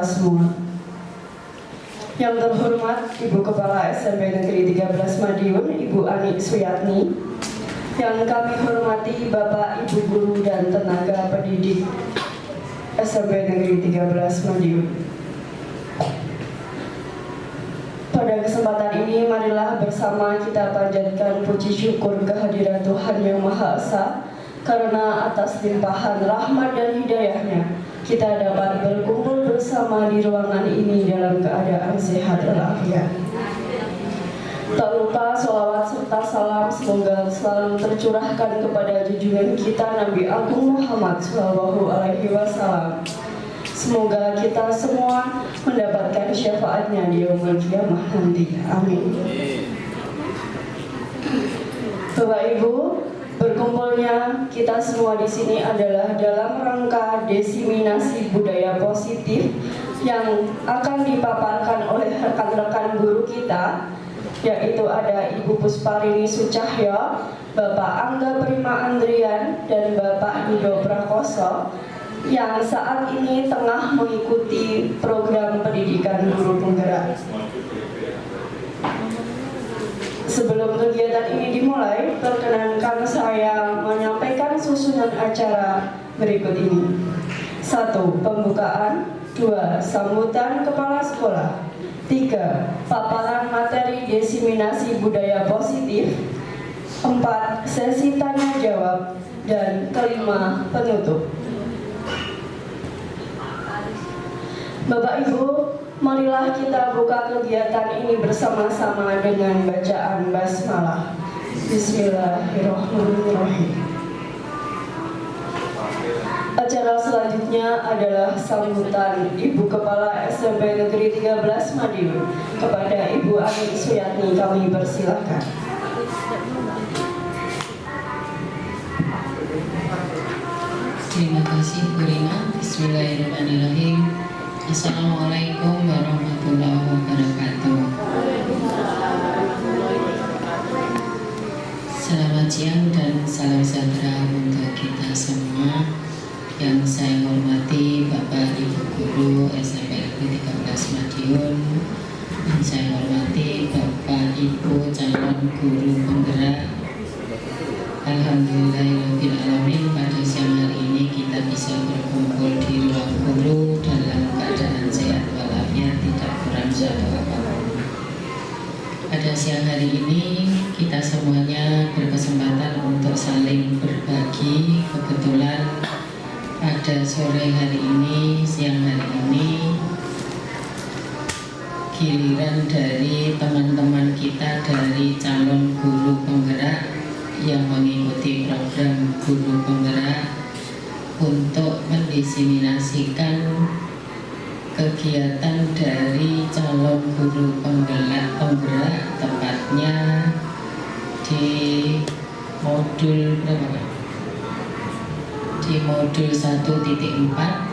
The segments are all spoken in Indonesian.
kita semua. Yang terhormat Ibu Kepala SMP Negeri 13 Madiun, Ibu Ani Suyatni. Yang kami hormati Bapak, Ibu Guru dan tenaga pendidik SMP Negeri 13 Madiun. Pada kesempatan ini, marilah bersama kita panjatkan puji syukur kehadirat Tuhan Yang Maha Esa, karena atas limpahan rahmat dan hidayahnya, kita dapat berkumpul bersama di ruangan ini dalam keadaan sehat walafiat. Tak lupa sholawat serta salam semoga selalu tercurahkan kepada junjungan kita Nabi Agung Muhammad SAW. Semoga kita semua mendapatkan syafaatnya di yaumul qiyamah nanti. Amin. Bapak Ibu, berkumpulnya kita semua di sini adalah dalam rangka diseminasi budaya positif yang akan dipaparkan oleh rekan-rekan guru kita, yaitu ada Ibu Pusparini Sucahyo, Bapak Angga Prima Andrian, dan Bapak Nido Prakoso, yang saat ini tengah mengikuti program pendidikan guru penggerak. Sebelum kegiatan ini dimulai, perkenankan saya menyampaikan susunan acara berikut ini. 1. Pembukaan. 2. Sambutan Kepala Sekolah. 3. Paparan materi diseminasi budaya positif. 4. Sesi tanya jawab. Dan 5. Penutup. Bapak Ibu, marilah kita buka kegiatan ini bersama-sama dengan bacaan basmalah. Bismillahirrahmanirrahim. Acara selanjutnya adalah sambutan Ibu Kepala SMP Negeri 13 Madiun kepada Ibu Ani Suyatni. Kami persilahkan. Terima kasih Bu Rina. Bismillahirrahmanirrahim. Assalamualaikum warahmatullahi wabarakatuh. Selamat siang dan salam sejahtera untuk kita semua. Yang saya hormati Bapak Ibu Guru SMP Negeri 13 Madiun, dan saya hormati Bapak Ibu calon guru penggerak. Alhamdulillahirrahmanirrahim, pada siang hari ini kita bisa berkumpul di ruang guru dalam keadaan sehat walafiat, tidak kurang satu apapun. Pada siang hari ini kita semuanya berkesempatan untuk saling berbagi. Kebetulan pada sore hari ini, siang hari ini, giliran dari teman-teman kita dari calon guru penggerak yang mengikuti program guru penggerak untuk mendiseminasikan kegiatan dari calon guru penggerak, tepatnya di modul berapa? Di modul 1.4,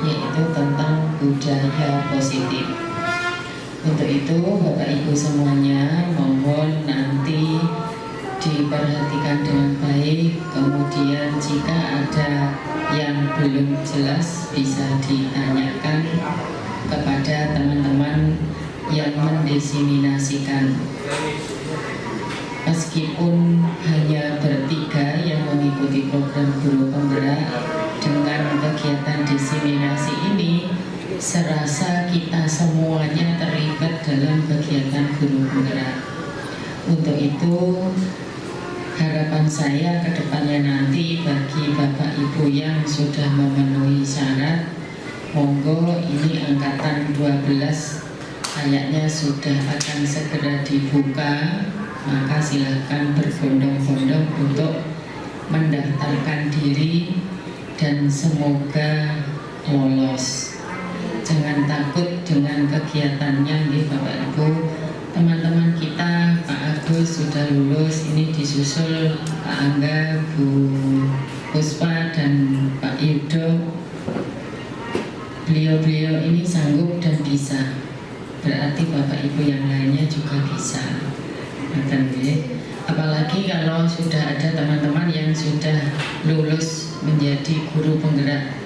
yaitu tentang budaya positif. Untuk itu Bapak Ibu semuanya, mohon nanti diperhatikan dengan baik, kemudian jika ada yang belum jelas bisa ditanyakan kepada teman-teman yang mendiseminasikan. Meskipun hanya bertiga yang mengikuti program guru penggerak, dengan kegiatan diseminasi ini serasa kita semuanya terlibat dalam kegiatan guru penggerak. Untuk itu harapan saya ke depannya nanti bagi Bapak Ibu yang sudah memenuhi syarat, monggo ini angkatan 12 kayaknya sudah akan segera dibuka, maka silahkan berbondong-bondong untuk mendaftarkan diri dan semoga lolos. Jangan takut dengan kegiatannya nih Bapak Ibu. Teman-teman kita, Pak Agus sudah lulus, ini disusul Pak Angga, Bu Puspa, dan Pak Yudo. Beliau-beliau ini sanggup dan bisa, berarti Bapak Ibu yang lainnya juga bisa. Apalagi kalau sudah ada teman-teman yang sudah lulus menjadi guru penggerak,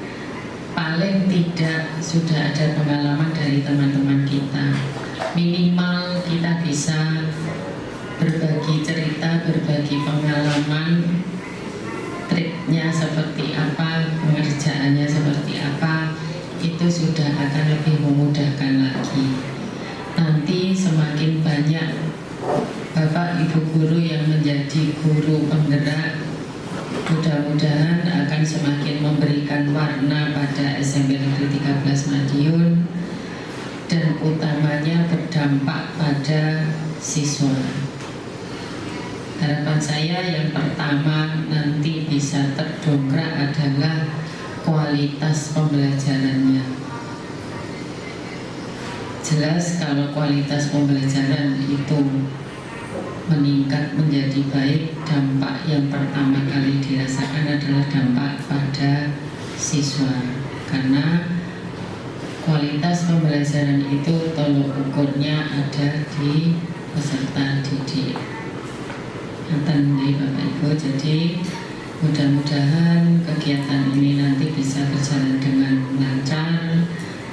paling tidak sudah ada pengalaman dari dari teman-teman kita. Minimal kita bisa berbagi cerita, berbagi pengalaman, triknya seperti apa, pengerjaannya seperti apa, itu sudah akan lebih memudahkan lagi. Nanti semakin banyak Bapak Ibu guru yang menjadi guru penggerak, mudah-mudahan akan semakin memberikan warna pada SMP Negeri 13 Madiun, dan utamanya berdampak pada siswa. Harapan saya yang pertama nanti bisa terdongkrak adalah kualitas pembelajarannya. Jelas kalau kualitas pembelajaran itu meningkat menjadi baik, dampak yang pertama kali dirasakan adalah dampak pada siswa, karena kualitas pembelajaran itu tolok ukurnya ada di peserta didik. Nanti Bapak Ibu, jadi mudah-mudahan kegiatan ini nanti bisa berjalan dengan lancar,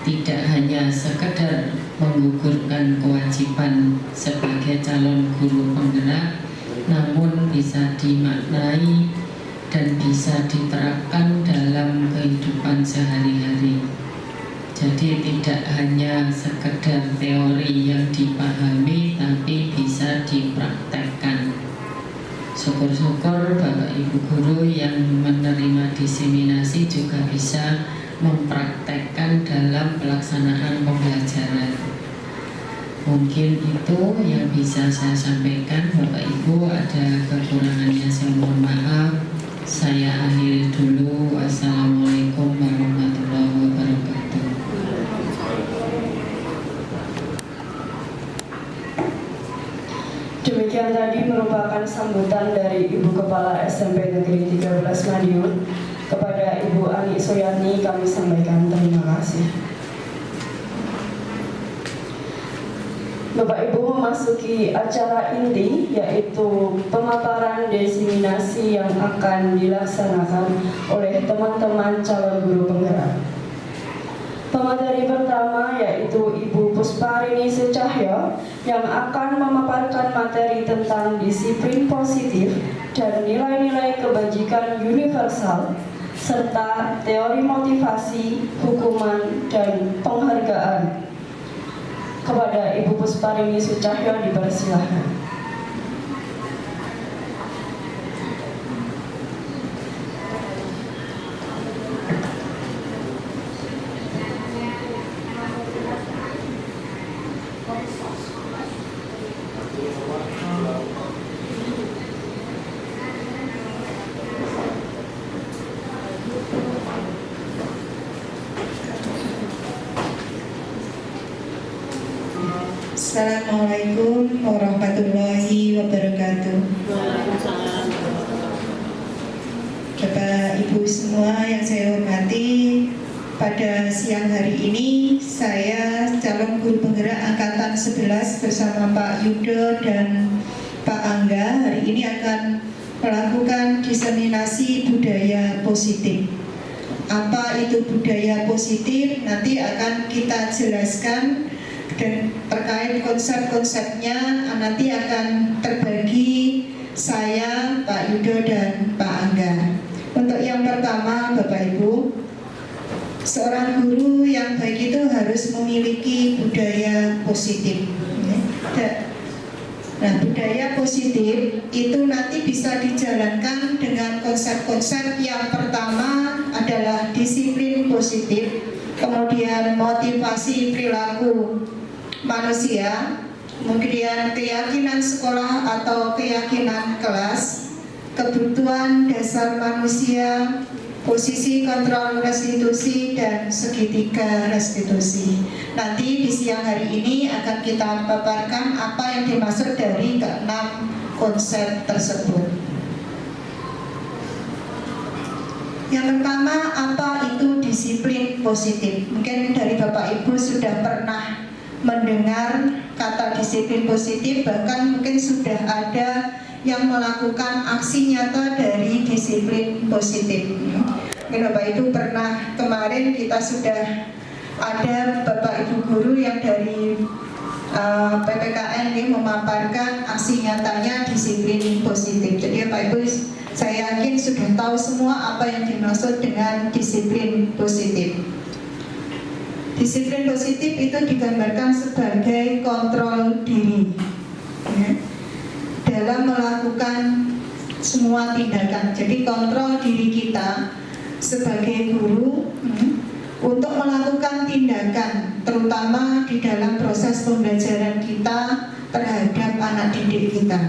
tidak hanya sekedar menggugurkan kewajiban sebagai calon guru penggerak, namun bisa dimaknai dan bisa diterapkan dalam kehidupan sehari-hari. Jadi tidak hanya sekedar teori yang dipahami, tapi bisa dipraktekkan. Syukur-syukur Bapak Ibu guru yang menerima diseminasi juga bisa mempraktekkan dalam pelaksanaan pembelajaran. Mungkin itu yang bisa saya sampaikan. Bapak Ibu, ada kekurangannya saya mohon maaf. Saya akhiri dulu. Wassalamualaikum warahmatullahi wabarakatuh. Demikian tadi merupakan sambutan dari Ibu Kepala SMP Negeri 13 Madiun. Kepada Ibu Ani Soyani kami sampaikan terima kasih. Bapak Ibu memasuki acara inti, yaitu pemaparan diseminasi yang akan dilaksanakan oleh teman-teman calon guru penggerak. Pemateri pertama yaitu Ibu Pusparini Sucahyo yang akan memaparkan materi tentang disiplin positif dan nilai-nilai kebajikan universal, serta teori motivasi, hukuman, dan penghargaan. Kepada Ibu Pusparini Sucahyo dipersilahkan. Assalamualaikum warahmatullahi wabarakatuh. Bapak Ibu semua yang saya hormati, pada siang hari ini saya calon guru penggerak angkatan 11 bersama Pak Yudo dan Pak Angga hari ini akan melakukan diseminasi budaya positif. Apa itu budaya positif? Nanti akan kita jelaskan, dan terkait konsep-konsepnya nanti akan terbagi saya, Pak Yudo, dan Pak Angga. Untuk yang pertama, Bapak Ibu, seorang guru yang baik itu harus memiliki budaya positif. Nah, budaya positif itu nanti bisa dijalankan dengan konsep-konsep. Yang pertama adalah disiplin positif, kemudian motivasi perilaku manusia, kemudian keyakinan sekolah atau keyakinan kelas, kebutuhan dasar manusia, posisi kontrol restitusi, dan segitiga restitusi. Nanti di siang hari ini akan kita paparkan apa yang dimaksud dari keenam konsep tersebut. Yang pertama, apa itu disiplin positif? Mungkin dari Bapak Ibu sudah pernah mendengar kata disiplin positif, bahkan mungkin sudah ada yang melakukan aksi nyata dari disiplin positif. Mungkin Bapak Ibu pernah, kemarin kita sudah ada Bapak Ibu guru yang dari PPKN ini memaparkan aksi nyatanya disiplin positif. Jadi Bapak Ibu, saya yakin sudah tahu semua apa yang dimaksud dengan disiplin positif. Disiplin positif itu digambarkan sebagai kontrol diri, ya, dalam melakukan semua tindakan. Jadi kontrol diri kita sebagai guru untuk melakukan tindakan, terutama di dalam proses pembelajaran kita terhadap anak didik kita.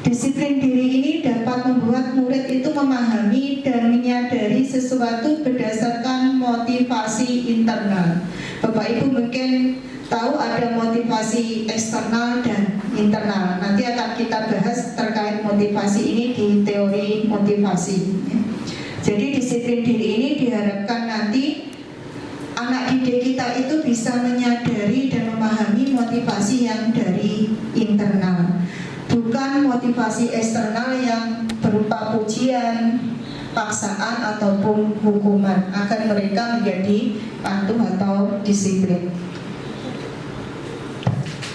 Disiplin diri ini dapat membuat murid itu memahami dan menyadari sesuatu berdasarkan motivasi internal. Bapak Ibu mungkin tahu ada motivasi eksternal dan internal. Nanti akan kita bahas terkait motivasi ini di teori motivasi. Jadi disiplin diri ini diharapkan nanti anak didik kita itu bisa menyadari dan memahami motivasi yang dari internal, bukan motivasi eksternal yang berupa pujian, paksaan ataupun hukuman agar mereka menjadi patuh atau disiplin.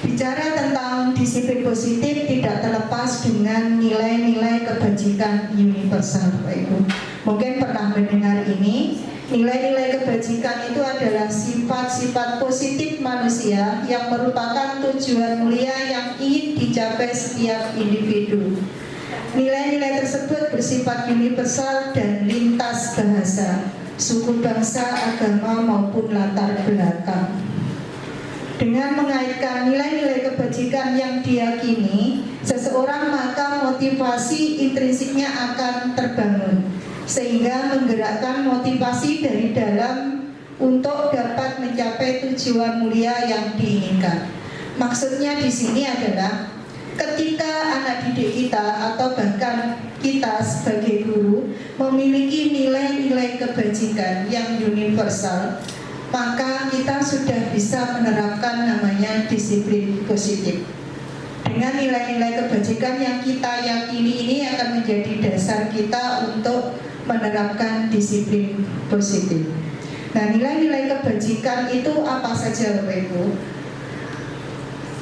Bicara tentang disiplin positif tidak terlepas dengan nilai-nilai kebajikan universal, Bapak Ibu. Mungkin pernah mendengar ini. Nilai-nilai kebajikan itu adalah sifat-sifat positif manusia yang merupakan tujuan mulia yang ingin dicapai setiap individu. Nilai-nilai tersebut bersifat universal dan lintas bahasa, suku bangsa, agama maupun latar belakang. Dengan mengaitkan nilai-nilai kebajikan yang diyakini seseorang, maka motivasi intrinsiknya akan terbangun, sehingga menggerakkan motivasi dari dalam untuk dapat mencapai tujuan mulia yang diinginkan. Maksudnya di sini adalah ketika anak didik kita atau bahkan kita sebagai guru memiliki nilai-nilai kebajikan yang universal, maka kita sudah bisa menerapkan namanya disiplin positif. Dengan nilai-nilai kebajikan yang kita yakini ini akan menjadi dasar kita untuk menerapkan disiplin positif. Nah, nilai-nilai kebajikan itu apa saja, Bapak Ibu?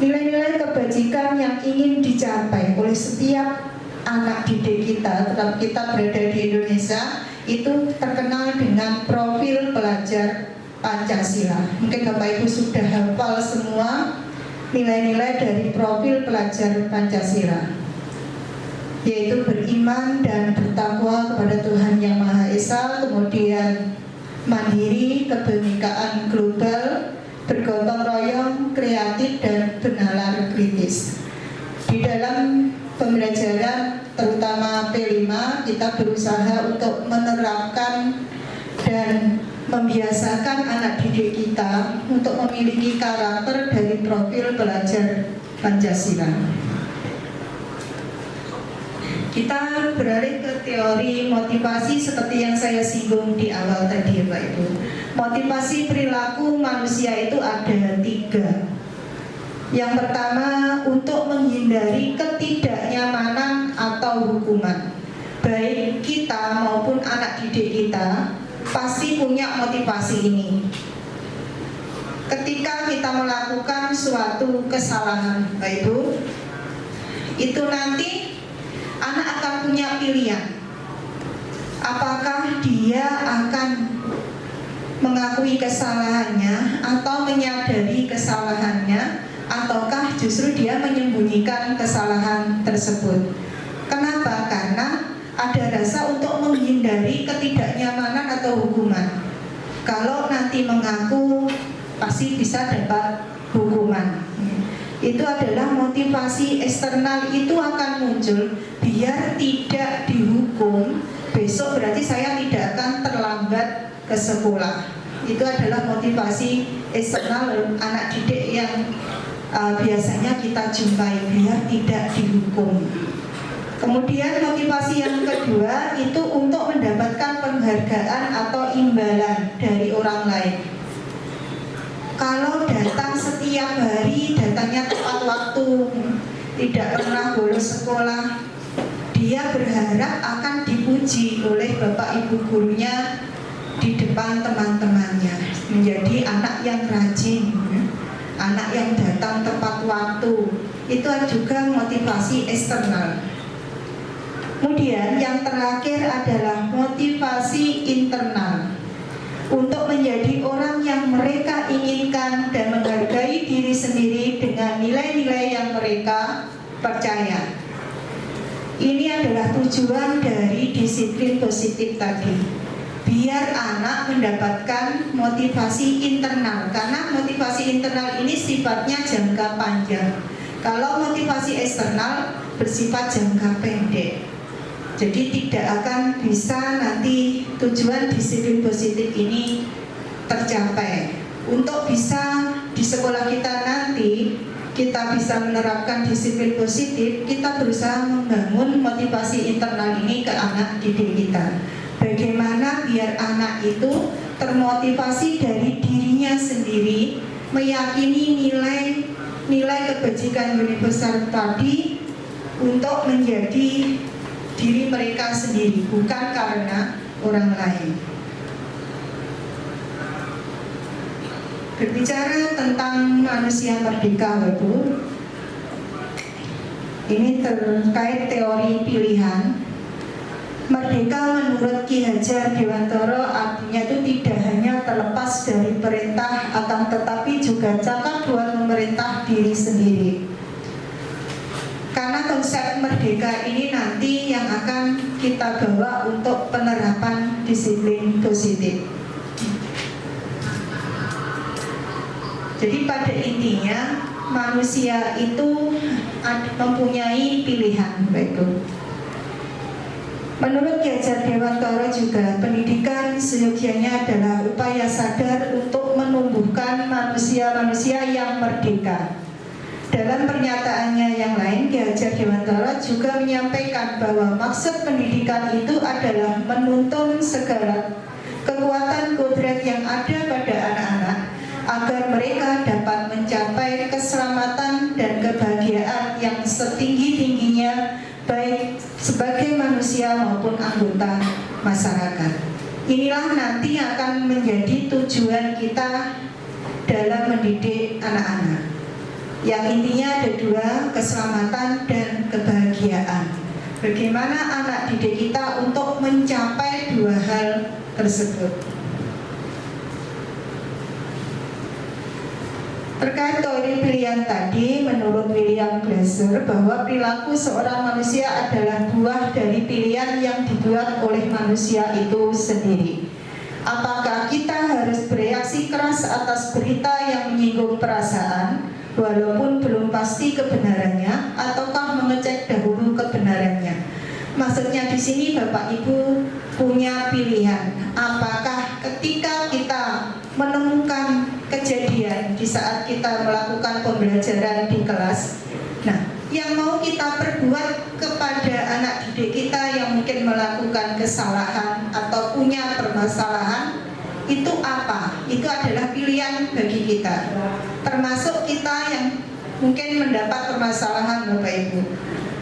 Nilai-nilai kebajikan yang ingin dicapai oleh setiap anak didik kita, tetap kita berada di Indonesia, itu terkenal dengan profil pelajar Pancasila. Mungkin Bapak Ibu sudah hafal semua nilai-nilai dari profil pelajar Pancasila, yaitu beriman dan bertakwa kepada Tuhan Yang Maha Esa, kemudian mandiri, kebenekaan global, bergotong royong, kreatif, dan bernalar kritis. Di dalam pembelajaran terutama P5, kita berusaha untuk menerapkan dan membiasakan anak didik kita untuk memiliki karakter dari profil pelajar Pancasila. Kita beralih ke teori motivasi seperti yang saya singgung di awal tadi, Bapak Ibu. Motivasi perilaku manusia itu ada 3. Yang pertama, untuk menghindari ketidaknyamanan atau hukuman. Baik kita maupun anak didik kita pasti punya motivasi ini. Ketika kita melakukan suatu kesalahan, Bapak Ibu, itu nanti anak akan punya pilihan. Apakah dia akan mengakui kesalahannya atau menyadari kesalahannya, ataukah justru dia menyembunyikan kesalahan tersebut. Kenapa? Karena ada rasa untuk menghindari ketidaknyamanan atau hukuman. Kalau nanti mengaku pasti bisa dapat hukuman. Itu adalah motivasi eksternal, itu akan muncul biar tidak dihukum. Besok berarti saya tidak akan terlambat ke sekolah. Itu adalah motivasi eksternal anak didik yang biasanya kita jumpai, biar tidak dihukum. Kemudian motivasi yang kedua itu untuk mendapatkan penghargaan atau imbalan dari orang lain. Kalau datang setiap hari, datangnya tepat waktu, tidak pernah bolos sekolah, dia berharap akan dipuji oleh bapak ibu gurunya, di depan teman-temannya, menjadi anak yang rajin, anak yang datang tepat waktu. Itu juga motivasi eksternal. Kemudian yang terakhir adalah motivasi internal, untuk menjadi orang yang mereka inginkan dan menghargai diri sendiri dengan nilai-nilai yang mereka percaya. Ini adalah tujuan dari disiplin positif tadi, biar anak mendapatkan motivasi internal, karena motivasi internal ini sifatnya jangka panjang. Kalau motivasi eksternal bersifat jangka pendek, jadi tidak akan bisa nanti tujuan disiplin positif ini tercapai. Untuk bisa di sekolah kita nanti kita bisa menerapkan disiplin positif, kita berusaha membangun motivasi internal ini ke anak didik kita. Bagaimana biar anak itu termotivasi dari dirinya sendiri, meyakini nilai kebajikan universal tadi untuk menjadi diri mereka sendiri, bukan karena orang lain. Berbicara tentang manusia merdeka, Bapak, ini terkait teori pilihan. Merdeka menurut Ki Hajar Dewantara artinya itu tidak hanya terlepas dari perintah, akan tetapi juga cakap buat memerintah diri sendiri. Karena konsep merdeka ini nanti yang akan kita bawa untuk penerapan disiplin positif. Jadi pada intinya manusia itu mempunyai pilihan, Bapak. Menurut Ki Hajar Dewantara juga, pendidikan seyogyanya adalah upaya sadar untuk menumbuhkan manusia-manusia yang merdeka. Dalam pernyataannya yang lain, Ki Hajar Dewantara juga menyampaikan bahwa maksud pendidikan itu adalah menuntun segala kekuatan kodrat yang ada pada anak-anak agar mereka dapat mencapai keselamatan dan kebahagiaan yang setinggi-tingginya, baik sebagai manusia maupun anggota masyarakat. Inilah nanti akan menjadi tujuan kita dalam mendidik anak-anak, yang intinya ada dua, keselamatan dan kebahagiaan. Bagaimana anak didik kita untuk mencapai dua hal tersebut. Terkait teori pilihan tadi, menurut William Glasser bahwa perilaku seorang manusia adalah buah dari pilihan yang dibuat oleh manusia itu sendiri. Apakah kita harus bereaksi keras atas berita yang menyinggung perasaan, walaupun belum pasti kebenarannya, ataukah mengecek dahulu kebenarannya? Maksudnya di sini Bapak Ibu punya pilihan. Apakah ketika kita menemukan kejadian di saat kita melakukan pembelajaran di kelas, nah, yang mau kita perbuat kepada anak didik kita yang mungkin melakukan kesalahan atau punya permasalahan, itu apa? Itu adalah pilihan bagi kita. Termasuk kita yang mungkin mendapat permasalahan, Bapak Ibu.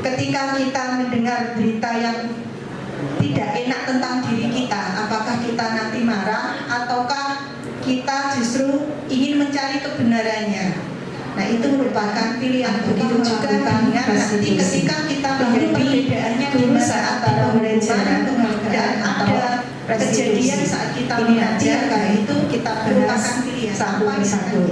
Ketika kita mendengar berita yang tidak enak tentang diri kita, apakah kita nanti marah ataukah kita justru ingin mencari kebenarannya? Nah, itu merupakan pilihan. Begitu juga dengan nanti ketika kita menjadi perbedaannya di saat antara pembelajaran dan ada kejadian saat kita mengajar, itu kita merupakan pilihan satu persatu.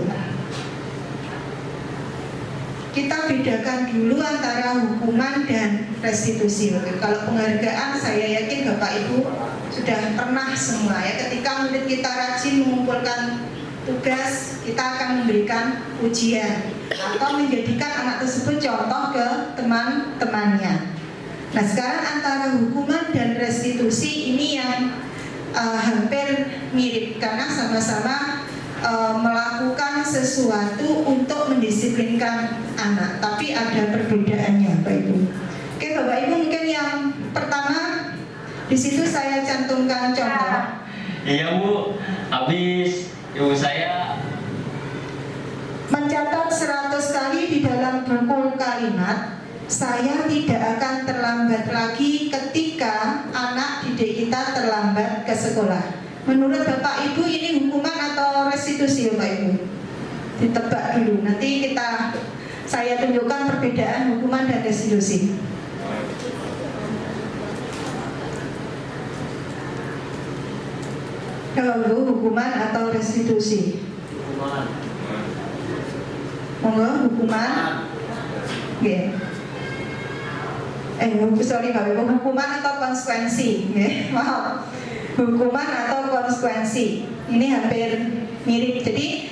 Kita bedakan dulu antara hukuman dan restitusi. Kalau penghargaan, saya yakin Bapak Ibu sudah pernah semua ya. Ketika murid kita rajin mengumpulkan tugas, kita akan memberikan ujian atau menjadikan anak tersebut contoh ke teman-temannya. Nah, sekarang antara hukuman dan restitusi ini yang hampir mirip, karena sama-sama melakukan sesuatu untuk mendisiplinkan anak, tapi ada perbedaannya, Bapak Ibu. Oke, Bapak Ibu, mungkin yang pertama di situ saya cantumkan contoh. Iya Bu, habis ibu saya mencatat 100 kali di dalam buku kalimat, saya tidak akan terlambat lagi ketika anak didik kita terlambat ke sekolah. Menurut Bapak Ibu ini hukuman atau restitusi Bapak Ibu? Ditebak dulu. Nanti saya tunjukkan perbedaan hukuman dan restitusi. Kalau hukuman atau restitusi? Monggo, hukuman. Oke. Sorry Bapak Ibu, hukuman atau konsekuensi? Maaf. Hukuman atau konsekuensi. Ini hampir mirip. Jadi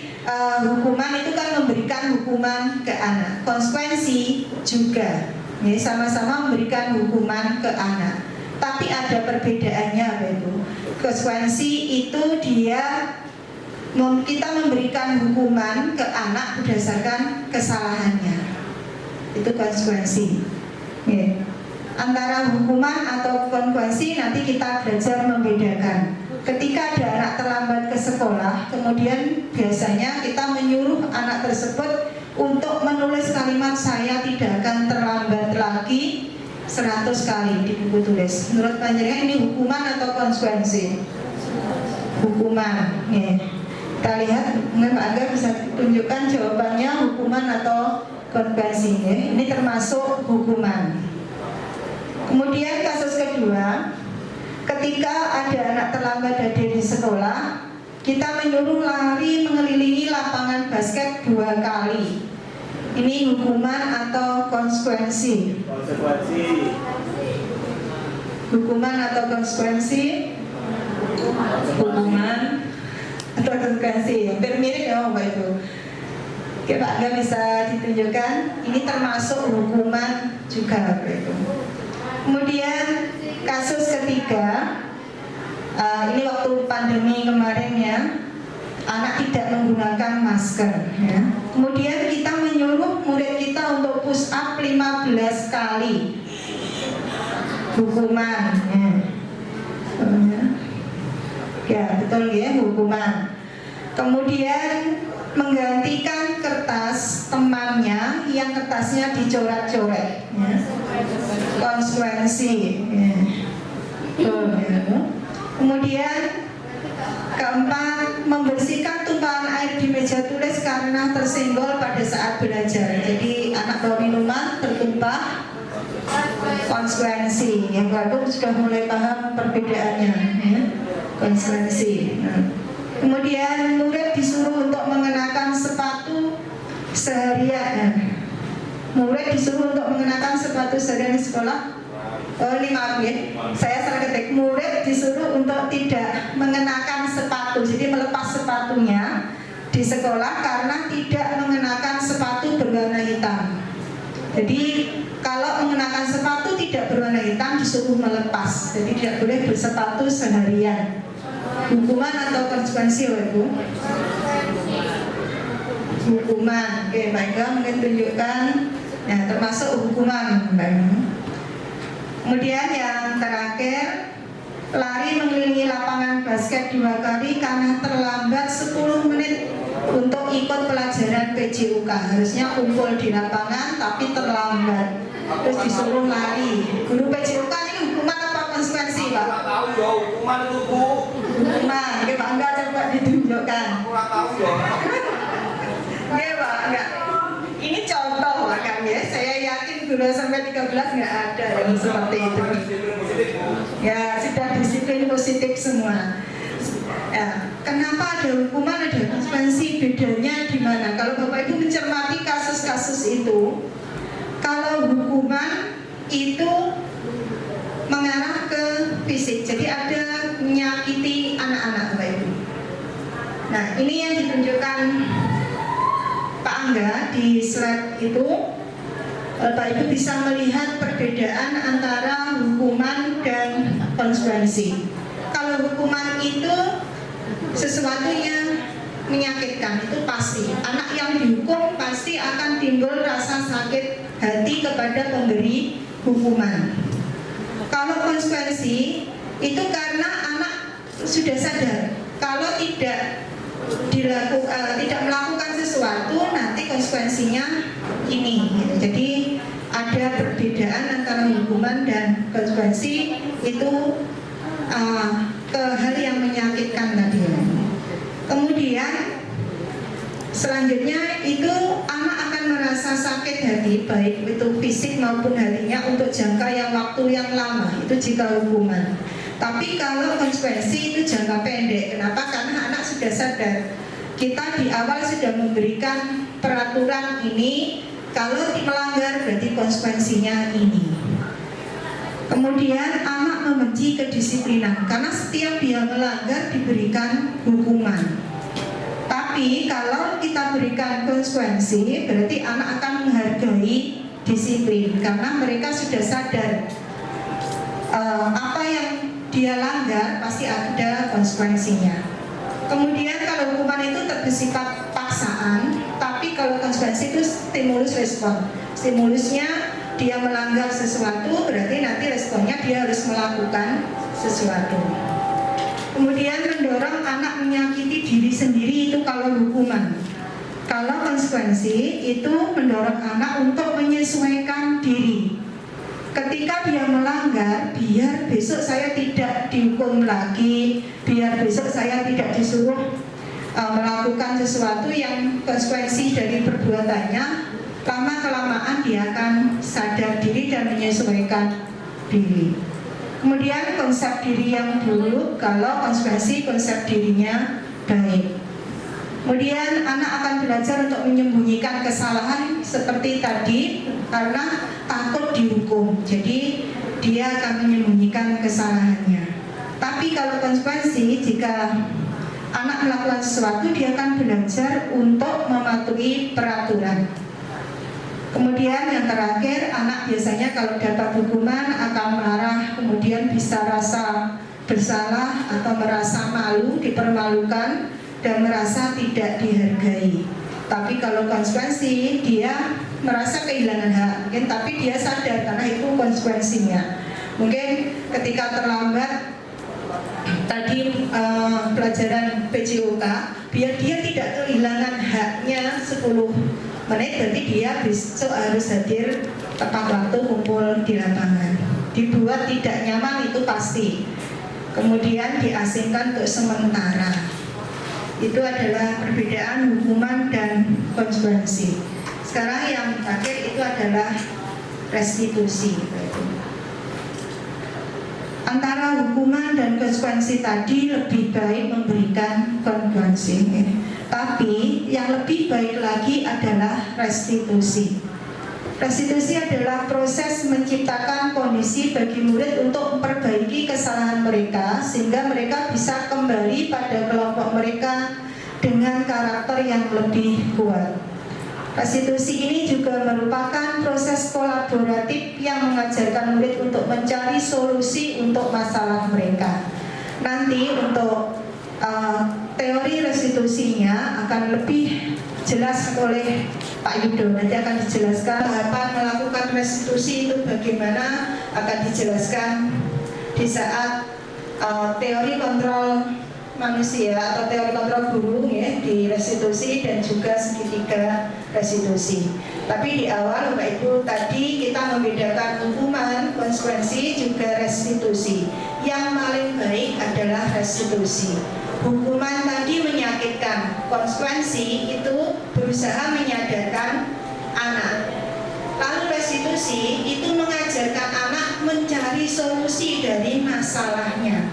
hukuman itu kan memberikan hukuman ke anak. Konsekuensi juga. Sama-sama memberikan hukuman ke anak. Tapi ada perbedaannya Bapak Ibu. Konsekuensi itu kita memberikan hukuman ke anak berdasarkan kesalahannya. Itu konsekuensi. Antara hukuman atau konsekuensi nanti kita belajar membedakan. Ketika ada anak terlambat ke sekolah, kemudian biasanya kita menyuruh anak tersebut untuk menulis kalimat saya tidak akan terlambat lagi 100 kali di buku tulis. Menurut panjenengan ini hukuman atau konsekuensi? Hukuman. Kita lihat, mungkin Pak Angga bisa tunjukkan jawabannya hukuman atau konsekuensi. Ini termasuk hukuman. Kemudian kasus kedua, ketika ada anak terlambat hadir di sekolah, kita menyuruh lari mengelilingi lapangan basket 2 kali. Ini hukuman atau konsekuensi? Konsekuensi. Hukuman atau konsekuensi? Hukuman atau konsekuensi? Hampir mirip ya Bapak Ibu. Oke Pak Angga bisa ditunjukkan. Ini termasuk hukuman juga Bapak Ibu. Kemudian kasus ketiga, ini waktu pandemi kemarin ya, anak tidak menggunakan masker ya. Kemudian kita menyuruh murid kita untuk push up 15 kali. Hukuman ya betul ya, hukuman. Kemudian menggantikan kertas temannya yang kertasnya dicoret-coret ya. Konsekuensi ya. Kemudian keempat, membersihkan tumpahan air di meja tulis karena tersenggol pada saat belajar. Jadi anak bawa minuman tertumpah, konsekuensi. Yang baru sudah mulai paham perbedaannya ya. Konsekuensi. Kemudian murid disuruh untuk mengenakan sepatu seharian. Murid disuruh untuk mengenakan sepatu seharian di sekolah. Oh ini maaf ya, saya salah ketik. Murid disuruh untuk tidak mengenakan sepatu, jadi melepas sepatunya di sekolah karena tidak mengenakan sepatu berwarna hitam. Jadi kalau mengenakan sepatu tidak berwarna hitam disuruh melepas, jadi tidak boleh bersepatu seharian. Hukuman atau konsekuensi Ibu? Hukuman. Oke, Mbak Ega mungkin tunjukkan. Ya, termasuk hukuman Mbak Ega. Kemudian yang terakhir, lari mengelilingi lapangan basket 2 kali karena terlambat 10 menit untuk ikut pelajaran PJUK. Harusnya kumpul di lapangan tapi terlambat, terus disuruh lari. Guru PJUK ini hukuman apa konsekuensi Pak? Kurang tahu ya, hukuman itu Bu. Hukuman, oke Pak Angga coba ditunjukkan. Kurang tahu ya. Oke Pak Angga. Ini contoh kan ya, saya yakin guru sampai 13 nggak ada yang seperti itu. Ya sudah disiplin positif semua. Ya, kenapa ada hukuman, ada konsekuensi, bedanya di mana? Kalau Bapak Ibu mencermati kasus-kasus itu, kalau hukuman itu mengarah ke fisik, jadi ada menyakiti anak-anak Bapak Ibu. Nah ini yang ditunjukkan Pak Angga di slide itu. Bapak Ibu bisa melihat perbedaan antara hukuman dan konsekuensi. Kalau hukuman itu sesuatu yang menyakitkan, itu pasti. Anak yang dihukum pasti akan timbul rasa sakit hati kepada pemberi hukuman. Kalau konsekuensi itu karena anak sudah sadar kalau tidak melakukan sesuatu nanti konsekuensinya ini. Jadi ada perbedaan antara hukuman dan konsekuensi itu ke hal yang menyakitkan menyakitkan tadi. Kemudian selanjutnya itu anak akan merasa sakit hati, baik itu fisik maupun hatinya untuk jangka waktu yang lama, itu jika hukuman. Tapi kalau konsekuensi itu jangka pendek. Kenapa? Karena anak sudah sadar. Kita di awal sudah memberikan peraturan ini, kalau melanggar berarti konsekuensinya ini. Kemudian anak membenci kedisiplinan karena setiap dia melanggar diberikan hukuman. Tapi kalau kita berikan konsekuensi, berarti anak akan menghargai disiplin karena mereka sudah sadar apa yang dia langgar pasti ada konsekuensinya. Kemudian kalau hukuman itu bersifat paksaan, tapi kalau konsekuensi itu stimulus respon. Stimulusnya dia melanggar sesuatu, berarti nanti responnya dia harus melakukan sesuatu. Kemudian mendorong anak menyakiti diri sendiri itu kalau hukuman. Kalau konsekuensi itu mendorong anak untuk menyesuaikan diri. Ketika dia melanggar, biar besok saya tidak dihukum lagi, biar besok saya tidak disuruh melakukan sesuatu yang konsekuensi dari perbuatannya, lama-kelamaan dia akan sadar diri dan menyesuaikan diri. Kemudian konsep diri yang dulu, kalau konsekuensi konsep dirinya baik. Kemudian anak akan belajar untuk menyembunyikan kesalahan seperti tadi karena takut dihukum. Jadi dia akan menyembunyikan kesalahannya. Tapi kalau konsekuensi, jika anak melakukan sesuatu, dia akan belajar untuk mematuhi peraturan. Kemudian yang terakhir, anak biasanya kalau dapat hukuman akan marah, kemudian bisa rasa bersalah atau merasa malu, dipermalukan, dan merasa tidak dihargai. Tapi kalau konsekuensi, dia merasa kehilangan hak, mungkin, tapi dia sadar karena itu konsekuensinya. Mungkin ketika terlambat tadi pelajaran PJOK, biar dia tidak kehilangan haknya 10 menit, berarti dia besok harus hadir tepat waktu kumpul di lapangan. Dibuat tidak nyaman itu pasti. Kemudian diasingkan untuk sementara. Itu adalah perbedaan hukuman dan konsekuensi. Sekarang yang terakhir itu adalah restitusi. Antara hukuman dan konsekuensi tadi lebih baik memberikan konsekuensi. Tapi yang lebih baik lagi adalah restitusi. Restitusi adalah proses menciptakan kondisi bagi murid untuk memperbaiki kesalahan mereka sehingga mereka bisa kembali pada kelompok mereka dengan karakter yang lebih kuat. Restitusi ini juga merupakan proses kolaboratif yang mengajarkan murid untuk mencari solusi untuk masalah mereka. Nanti untuk teori restitusinya akan lebih jelas oleh Pak Yudo. Nanti akan dijelaskan tahapan melakukan restitusi itu bagaimana, akan dijelaskan di saat teori kontrol manusia atau teori kontrol burung ya, di restitusi dan juga segitiga restitusi. Tapi di awal Bapak Ibu tadi kita membedakan hukuman, konsekuensi juga restitusi. Yang paling baik adalah restitusi. Hukuman tadi menyakitkan, konsekuensi itu berusaha menyadarkan anak. Lalu restitusi itu mengajarkan anak mencari solusi dari masalahnya.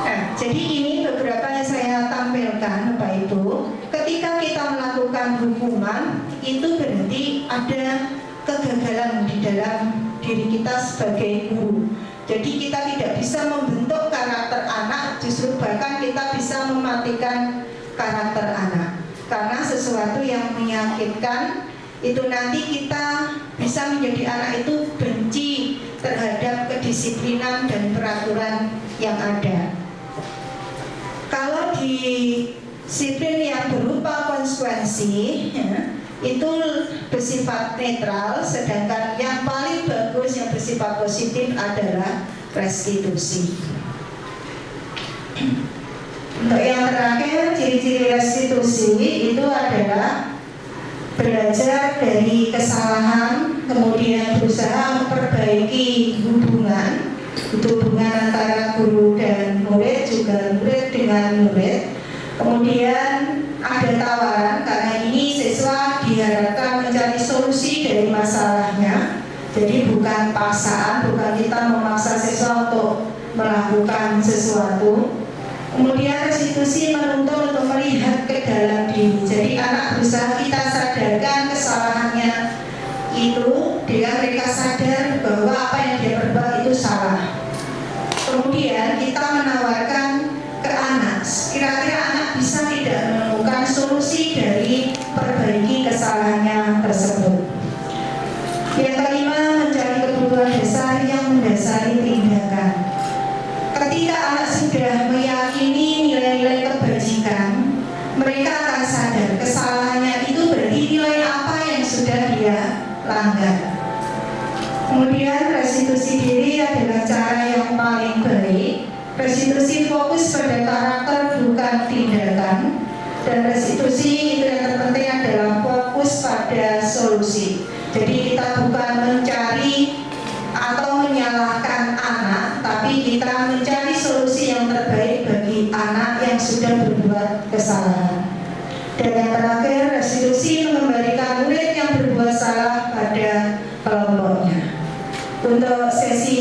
Nah, jadi ini beberapa yang saya tampilkan Bapak Ibu. Ketika kita melakukan hukuman, itu berarti ada kegagalan di dalam diri kita sebagai guru. Jadi kita tidak bisa membentuk karakter anak, justru bahkan kita bisa mematikan karakter anak. Karena sesuatu yang menyakitkan itu nanti kita bisa menjadi anak itu benci terhadap kedisiplinan dan peraturan yang ada. Kalau disiplin yang berupa konsekuensi ya, itu bersifat netral, sedangkan yang paling bagus yang bersifat positif adalah restitusi. Untuk yang terakhir, ciri-ciri restitusi itu adalah belajar dari kesalahan, kemudian berusaha memperbaiki hubungan, itu hubungan antara guru dan murid, juga murid dengan murid. Kemudian ada tawaran karena ini siswa diharapkan mencari solusi dari masalahnya. Jadi bukan paksaan, bukan kita memaksa siswa untuk melakukan sesuatu. Kemudian restitusi menuntut untuk melihat ke dalam diri. Jadi anak berusaha kita sadarkan kesalahannya itu dengan mereka sadar bahwa apa yang dia perbuat itu salah. Kemudian kita menawarkan ke anak, kira-kira anak bisa tidak menemukan solusi dari perbaiki kesalahannya tersebut. Yang kelima, mencari kebutuhan dasar yang mendasari tindakan. Ketika anak sudah meyakini nilai-nilai kebajikan, mereka akan sadar kesalahannya itu berarti nilai apa yang sudah dia langgar. Kemudian restitusi diri adalah cara yang paling baik. Restitusi fokus pada karakter bukan tindakan, dan restitusi itu yang terpenting adalah fokus pada solusi. Jadi kita bukan mencari atau menyalahkan anak, tapi kita mencari solusi yang terbaik bagi anak yang sudah berbuat kesalahan. Dan yang terakhir, restitusi mengembalikan murid yang berbuat salah pada kelompoknya. Untuk sesi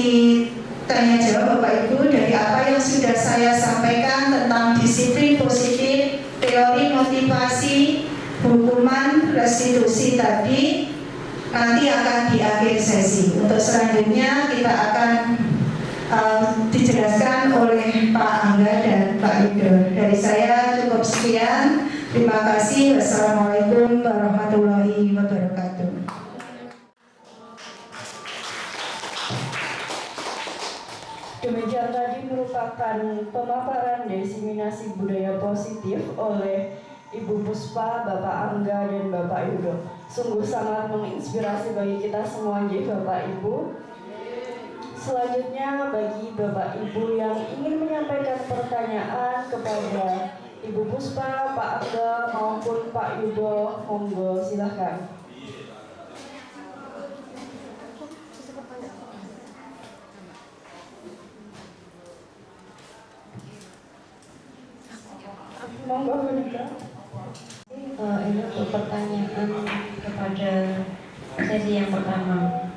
tanya jawab Bapak Ibu, dari apa yang sudah saya sampaikan tentang disiplin positif, teori motivasi, hukuman, restitusi tadi, nanti akan di akhir sesi. Untuk selanjutnya kita akan dijelaskan oleh Pak Angga dan Pak Yudo. Dari saya cukup sekian. Terima kasih. Wassalamualaikum warahmatullahi wabarakatuh. Demikian tadi merupakan pemaparan diseminasi budaya positif oleh Ibu Puspa, Bapak Angga, dan Bapak Yudo. Sungguh sangat menginspirasi bagi kita semua, Bapak Ibu. Selanjutnya bagi Bapak Ibu yang ingin menyampaikan pertanyaan kepada Ibu Puspa, Pak Angga maupun Pak Yudo, monggo silahkan. Monggo Monika. Ini untuk pertanyaan kepada sesi yang pertama.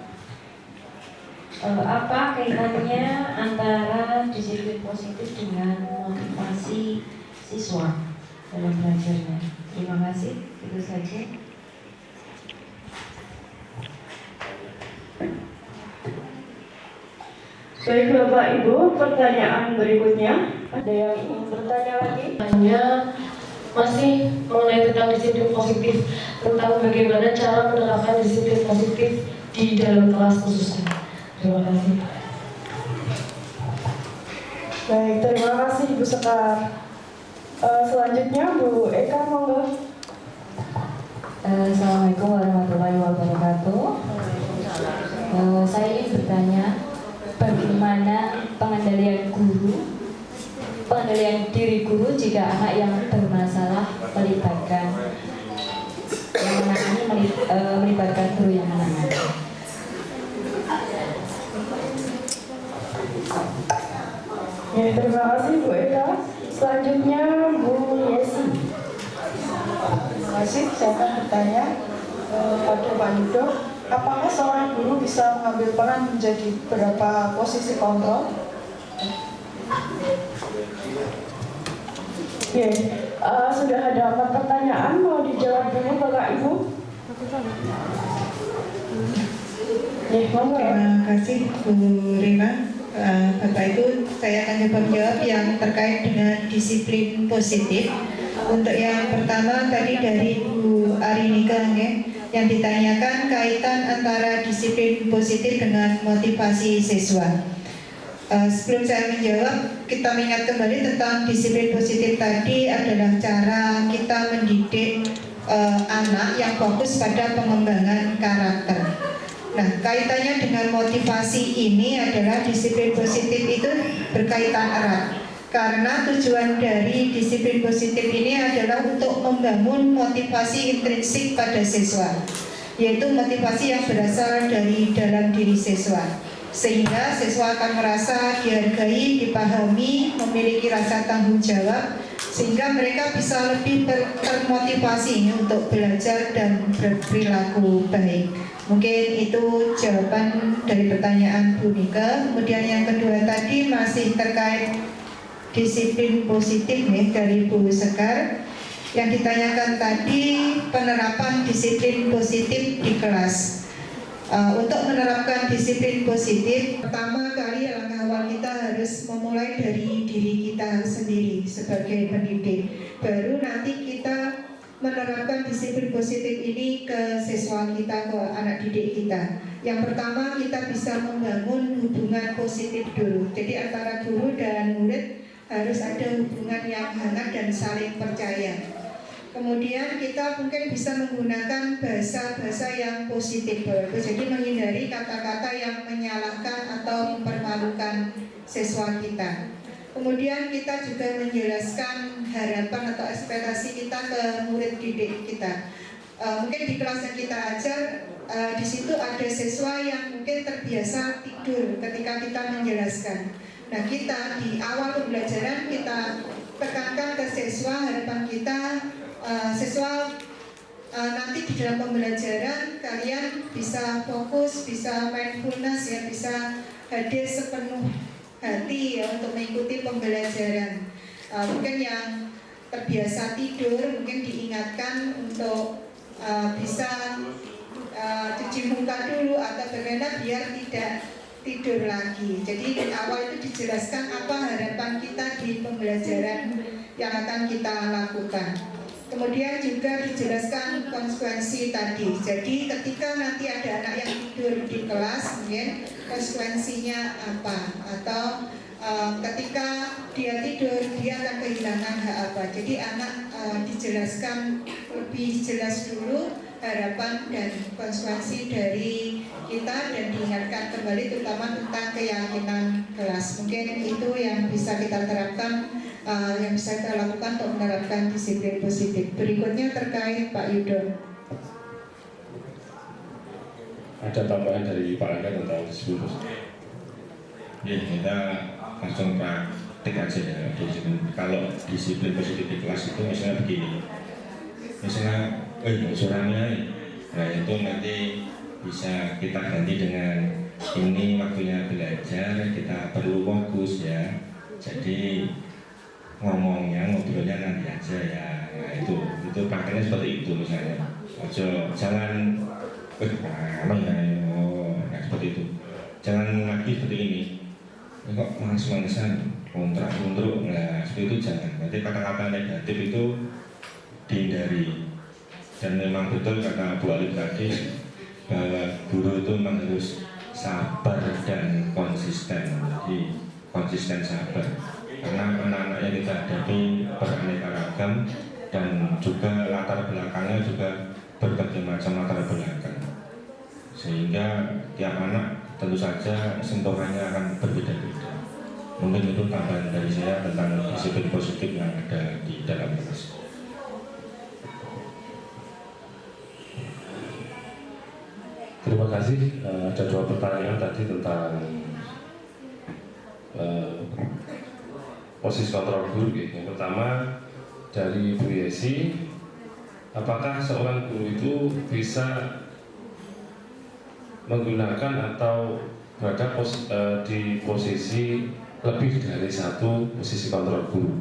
Apa kaitannya antara disiplin positif dengan motivasi siswa dalam belajarnya? Terima kasih, itu saja. Baik Bapak Ibu, pertanyaan berikutnya. Ada yang ingin bertanya lagi? Hanya masih mengenai tentang disiplin positif, tentang bagaimana cara menerapkan disiplin positif di dalam kelas khususnya. Terima kasih. Baik, terima kasih Ibu Sekar. Selanjutnya Bu Eka, monggo. Assalamualaikum warahmatullahi wabarakatuh. Saya ingin bertanya, bagaimana pengendalian diri guru jika anak yang bermasalah melibatkan guru yang menangani? Ya, terima kasih Bu Eka. Selanjutnya Bu Yesi. Terima kasih. Saya akan bertanya pada Pak Yudo, apakah seorang guru bisa mengambil peran menjadi beberapa posisi kontrol? Ya, sudah ada 4 pertanyaan, mau dijawab dulu Bapak Ibu? Ya, monggo. Terima kasih Bu Rina. Bapak Ibu, saya akan coba menjawab yang terkait dengan disiplin positif. Untuk yang pertama tadi dari Bu Arinika yang ditanyakan kaitan antara disiplin positif dengan motivasi siswa. Sebelum saya menjawab, kita mengingat kembali tentang disiplin positif tadi adalah cara kita mendidik anak yang fokus pada pengembangan karakter. Nah, kaitannya dengan motivasi ini adalah disiplin positif itu berkaitan erat. Karena tujuan dari disiplin positif ini adalah untuk membangun motivasi intrinsik pada siswa, yaitu motivasi yang berasal dari dalam diri siswa. sehingga siswa akan merasa dihargai, dipahami, memiliki rasa tanggung jawab, sehingga mereka bisa lebih termotivasi untuk belajar dan berperilaku baik. Mungkin itu jawaban dari pertanyaan Bu Nika. Kemudian yang kedua tadi masih terkait disiplin positif nih dari Bu Sekar. Yang ditanyakan tadi penerapan disiplin positif di kelas. Untuk menerapkan disiplin positif, pertama kali langkah awal kita harus memulai dari diri kita sendiri sebagai pendidik. Baru nanti kita menerapkan disiplin positif ini ke siswa kita, ke anak didik kita. Yang pertama, kita bisa membangun hubungan positif dulu. Jadi antara guru dan murid harus ada hubungan yang hangat dan saling percaya. Kemudian kita mungkin bisa menggunakan bahasa-bahasa yang positif, jadi menghindari kata-kata yang menyalahkan atau mempermalukan siswa kita. Kemudian kita juga menjelaskan harapan atau ekspektasi kita ke murid didik kita. Mungkin di kelas yang kita ajar, di situ ada siswa yang mungkin terbiasa tidur ketika kita menjelaskan. Nah, kita di awal pembelajaran kita tekankan ke siswa, harapan kita siswa nanti di dalam pembelajaran kalian bisa fokus, bisa mindfulness ya, bisa hadir sepenuh hati ya untuk mengikuti pembelajaran. Mungkin yang terbiasa tidur mungkin diingatkan untuk bisa cuci muka dulu atau bagaimana biar tidak tidur lagi. Jadi di awal itu dijelaskan apa harapan kita di pembelajaran yang akan kita lakukan. Kemudian juga dijelaskan konsekuensi tadi. Jadi ketika nanti ada anak yang tidur di kelas, mungkin konsekuensinya apa? Atau ketika dia tidur, dia akan kehilangan hak apa? Jadi anak dijelaskan lebih jelas dulu harapan dan konsekuensi dari kita dan diingatkan kembali terutama tentang keyakinan kelas. Mungkin itu yang bisa kita terapkan, yang bisa kita lakukan untuk menerapkan disiplin positif. Berikutnya terkait Pak Yudo. Ada tambahan dari Pak Angga tentang disiplin positif? Ya, kita langsung praktik aja ya. Kalau disiplin positif di kelas itu misalnya begini, misalnya suaranya, nah itu nanti bisa kita ganti dengan ini waktunya belajar, kita perlu fokus ya. Jadi ngobrolnya nanti aja ya. Nah itu pakainya seperti itu misalnya. Jangan nah seperti itu. Jangan lagi seperti ini. Kok malas-malasan kontrak. Nah seperti itu jangan. Nanti kata-kata negatif itu dihindari. Dan memang betul kata Bu Alif tadi bahwa guru itu memang harus sabar dan konsisten. Jadi konsisten sabar. Karena anak-anak yang kita hadapi beraneka ragam dan juga latar belakangnya juga berbagai macam latar belakang, sehingga tiap anak tentu saja sentuhannya akan berbeda-beda. Mungkin itu tambahan dari saya tentang disiplin positif yang ada di dalam kelas. Terima kasih. Ada dua pertanyaan tadi tentang posisi kontrol guru. Yang pertama dari Bu Yesi, apakah seorang guru itu bisa menggunakan atau berada di posisi lebih dari satu posisi kontrol guru?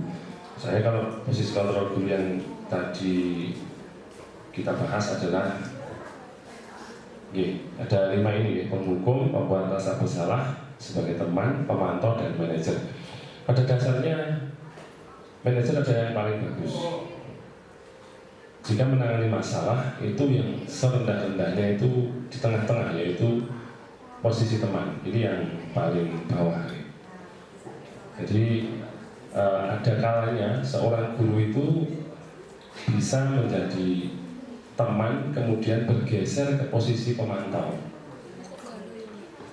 Saya kalau posisi kontrol guru yang tadi kita bahas adalah ada 5 ini, penghukum, pembuat rasa bersalah, sebagai teman, pemantau, dan manajer. Pada dasarnya manajer ada yang paling bagus. Jika menangani masalah itu yang serendah-rendahnya itu di tengah-tengah, yaitu posisi teman. Ini yang paling bawah. Jadi ada kalanya seorang guru itu bisa menjadi teman kemudian bergeser ke posisi pemantau.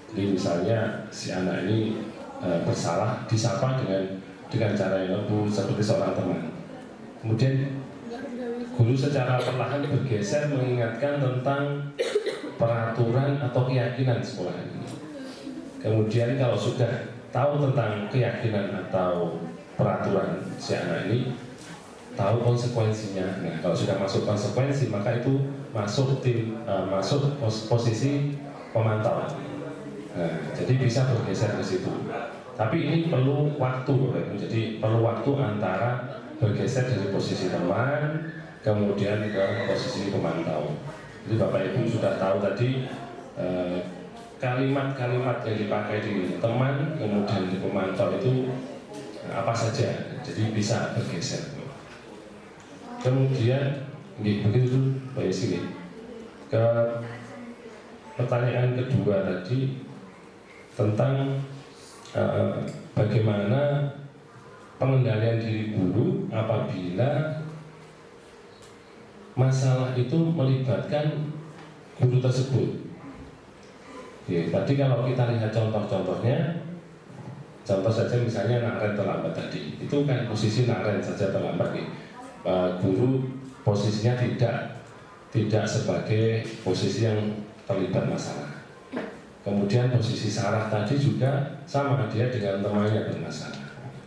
Jadi misalnya si anak ini bersalah, disapa dengan cara yang lembut seperti seorang teman. Kemudian guru secara perlahan bergeser mengingatkan tentang peraturan atau keyakinan sekolah ini. Kemudian kalau sudah tahu tentang keyakinan atau peraturan si anak ini, tahu konsekuensinya. Nah, kalau sudah masuk konsekuensi, maka itu masuk posisi pemantau. Nah, jadi bisa bergeser ke situ. Tapi ini perlu waktu, jadi perlu waktu antara bergeser dari posisi teman, kemudian ke posisi pemantau. Jadi Bapak Ibu sudah tahu tadi kalimat-kalimat yang dipakai di teman, kemudian di pemantau itu apa saja, jadi bisa bergeser. Kemudian begitu Pak Yesi, ke pertanyaan kedua tadi tentang bagaimana pengendalian diri guru apabila masalah itu melibatkan guru tersebut. Oke, tadi kalau kita lihat contoh-contohnya, contoh saja misalnya Naren terlambat tadi, itu kan posisi Naren saja terlambat nih. Guru posisinya tidak sebagai posisi yang terlibat masalah. Kemudian posisi Sarah tadi juga sama, dia dengan temannya bermasalah.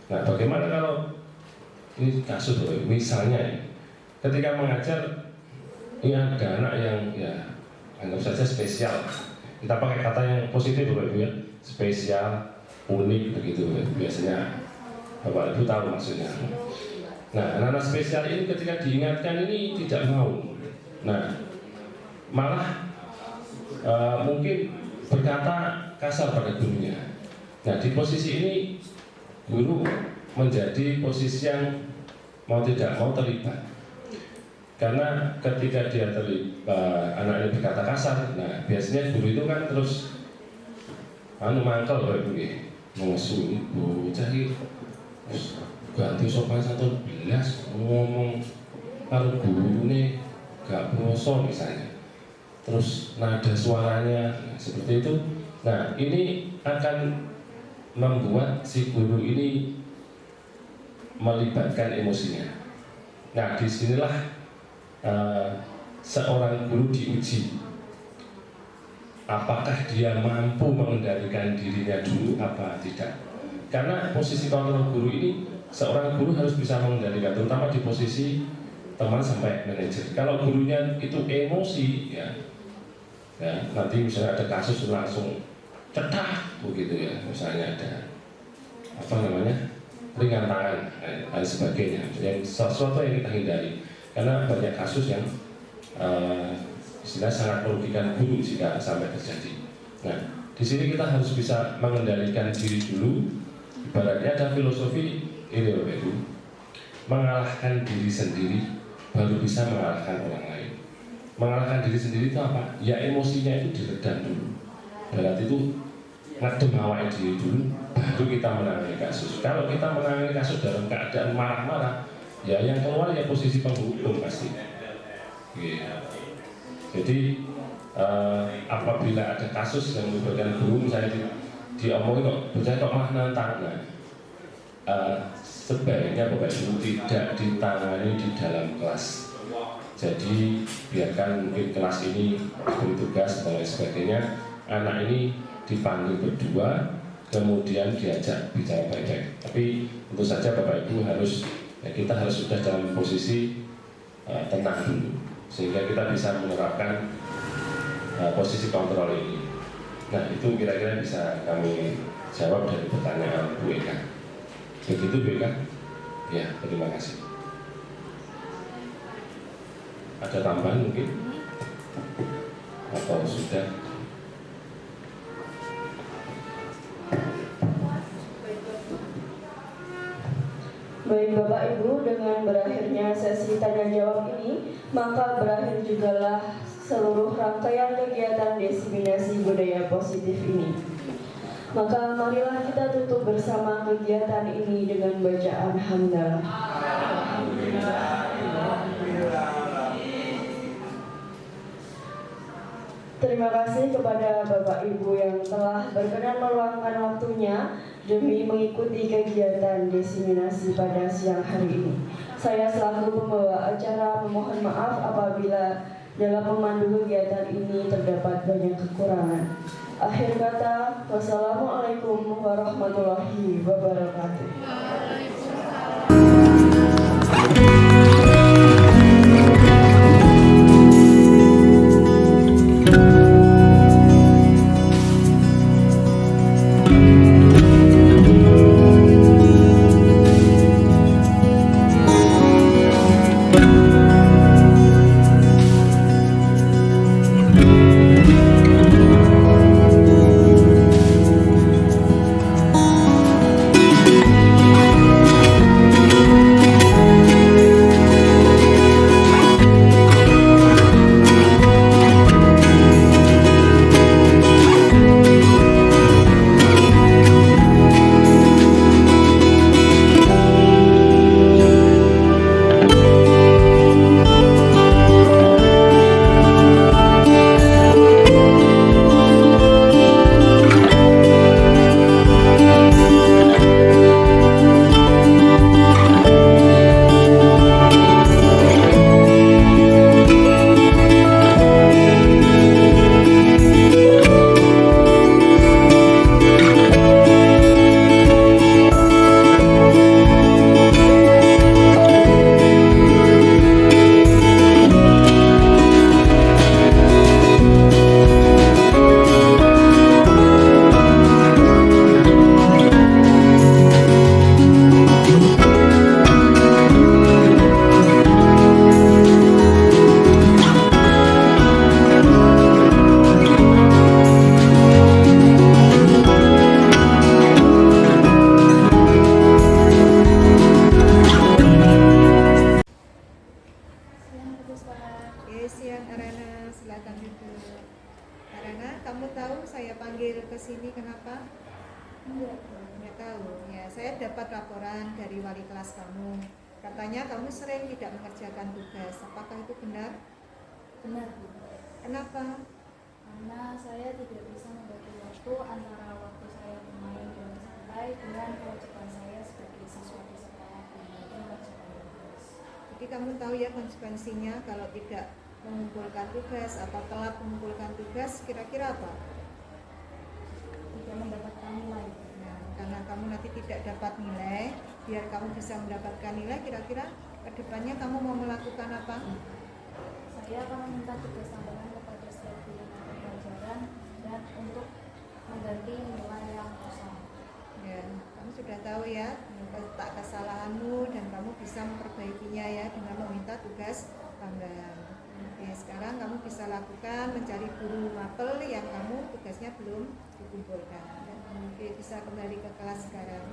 Nah, bagaimana kalau ini kasus misalnya ketika mengajar ini ada anak yang ya anggap saja spesial. Kita pakai kata yang positif Bapak Ibu ya, spesial, unik begitu ya. Biasanya Bapak Ibu tahu maksudnya. Nah, anak-anak spesial ini ketika diingatkan ini tidak mau. Nah, malah mungkin berkata kasar pada gurunya. Nah, di posisi ini guru menjadi posisi yang mau tidak mau terlibat. Karena ketika dia terlibat, anak ini berkata kasar, nah biasanya guru itu kan terus mangkel Bapak Ibu, mengesu ibu cari ganti sopan 111 ngomong kalau guru ini gak bosong misalnya, terus nada suaranya seperti itu. Nah, ini akan membuat si guru ini melibatkan emosinya. Nah, disinilah seorang guru diuji, apakah dia mampu mengendalikan dirinya dulu apa tidak. Karena posisi kontrol guru ini, seorang guru harus bisa mengendalikan, terutama di posisi teman sampai manajer. Kalau gurunya itu emosi, ya nanti misalnya ada kasus langsung cetak begitu ya, misalnya ada apa namanya ringan tangan dan sebagainya, yang sesuatu yang kita hindari. Karena banyak kasus yang istilahnya sangat merugikan guru jika sampai terjadi. Nah, di sini kita harus bisa mengendalikan diri dulu. Ibaratnya ada filosofi ini Bapak Ibu, mengalahkan diri sendiri baru bisa mengalahkan orang lain. Mengalahkan diri sendiri itu apa? Ya emosinya itu diredam dulu. Berarti itu ngadem awal diri dulu, baru kita menangani kasus. Kalau kita menangani kasus dalam keadaan marah-marah, ya yang keluar ya posisi penghukum pasti. Jadi apabila ada kasus yang melibatkan guru, misalnya diomongin kok malah nantang, sebaiknya Bapak Ibu tidak ditangani di dalam kelas. Jadi biarkan mungkin kelas ini diberi tugas dan lain sebagainya, anak ini dipanggil berdua, kemudian diajak bicara baik-baik. Tapi tentu saja Bapak Ibu harus, kita harus sudah dalam posisi tenang dulu, sehingga kita bisa menerapkan posisi kontrol ini. Nah, itu kira-kira bisa kami jawab dari pertanyaan Bu Eka. Begitu Bu Eka? Ya, terima kasih. Ada tambahan mungkin? Atau sudah? Baik Bapak Ibu, dengan berakhirnya sesi tanya jawab ini, maka berakhir jugalah seluruh rangkaian kegiatan diseminasi budaya positif ini. Maka marilah kita tutup bersama kegiatan ini dengan bacaan hamdalah. Terima kasih kepada Bapak Ibu yang telah berkenan meluangkan waktunya demi mengikuti kegiatan diseminasi pada siang hari ini. Saya selaku pembawa acara memohon maaf apabila dalam memandu kegiatan ini terdapat banyak kekurangan. Akhir kata, wassalamualaikum warahmatullahi wabarakatuh. Siang Arana, silakan duduk. Arana, kamu tahu saya panggil ke sini kenapa? Enggak tahu. Ya, saya dapat laporan dari wali kelas kamu. Katanya kamu sering tidak mengerjakan tugas. Apakah itu benar? Benar, Bu. Kenapa? Karena saya tidak bisa membagi waktu antara waktu saya bermain dan santai dengan kewajiban saya sebagai siswa di sekolah dan mengerjakan tugas. Jadi kamu tahu ya konsekuensinya kalau tidak mengumpulkan tugas atau telat mengumpulkan tugas, kira-kira apa? Tidak mendapatkan nilai. Nah, karena kamu nanti tidak dapat nilai, biar kamu bisa mendapatkan nilai, kira-kira kedepannya kamu mau melakukan apa? Saya akan meminta tugas tambahan kepada setiap guru mata pelajaran dan untuk mengganti nilai yang kosong. Ya, kamu sudah tahu ya letak kesalahanmu dan kamu bisa memperbaikinya ya dengan meminta tugas tambahan. Oke, sekarang kamu bisa lakukan mencari guru mapel yang kamu tugasnya belum dikumpulkan. Oke, bisa kembali ke kelas sekarang.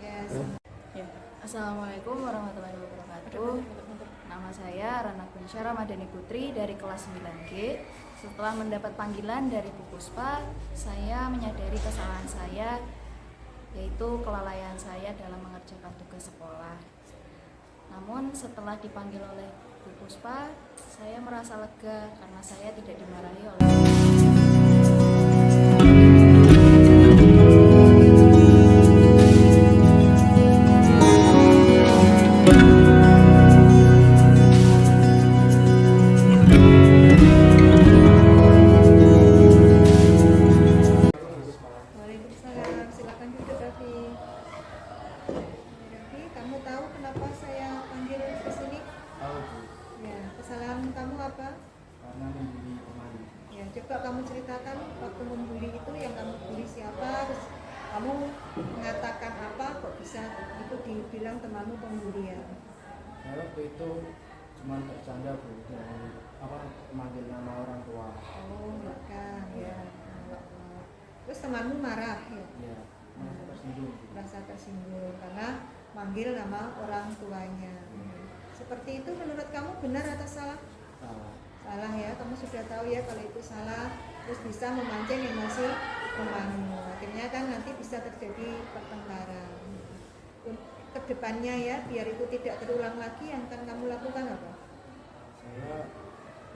Ya. Assalamualaikum warahmatullahi wabarakatuh. Nama saya Rana Gunsyara Madani Putri dari kelas 9G. Setelah mendapat panggilan dari Bu Puspa, saya menyadari kesalahan saya, yaitu kelalaian saya dalam mengerjakan tugas sekolah. Namun setelah dipanggil oleh Bu Puspa, saya merasa lega karena saya tidak dimarahi oleh Waalaikumsalam, silakan duduk Raffi. Raffi, kamu tahu kenapa saya panggil ke sini? Tahu, Bu. Ya, kesalahan kamu apa? Karena membuli pemain. Ya, coba kamu ceritakan waktu membuli itu yang kamu bully siapa, terus kamu mengatakan apa, kok bisa itu dibilang temanmu pembulian? Saya waktu itu cuma bercanda, Bu. Manggil nama orang tua. Oh, enggak kan, ya. Terus temanmu marah ya? Ya, merasa tersinggung, Bu. Merasa tersinggung karena manggil nama orang tuanya. Seperti itu menurut kamu benar atau salah? Salah. Salah ya, kamu sudah tahu ya kalau itu salah, terus bisa memancing emosi temanmu. Akhirnya kan nanti bisa terjadi pertengkaran. Kedepannya ya, biar itu tidak terulang lagi, yang akan kamu lakukan apa? Saya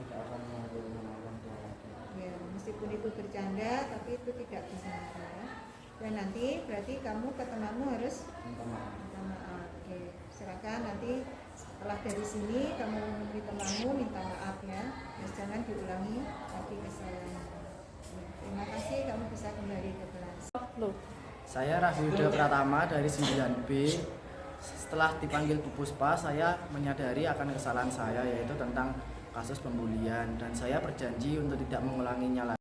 tidak akan mengambil nama orang tua lagi. Ya, meskipun itu bercanda, tapi itu tidak disangka ya. Dan nanti berarti kamu ke temanmu harus Minta maaf. minta maaf. Oke, silakan nanti setelah dari sini kamu menemui temanmu minta maaf ya. Terus jangan diulangi lagi kesalahan. Terima kasih, kamu bisa kembali ke kelas. Saya Raffi Yuda Pratama dari 9B. Setelah dipanggil Bu Puspa, saya menyadari akan kesalahan saya, yaitu tentang kasus pembulian, dan saya berjanji untuk tidak mengulanginya lagi.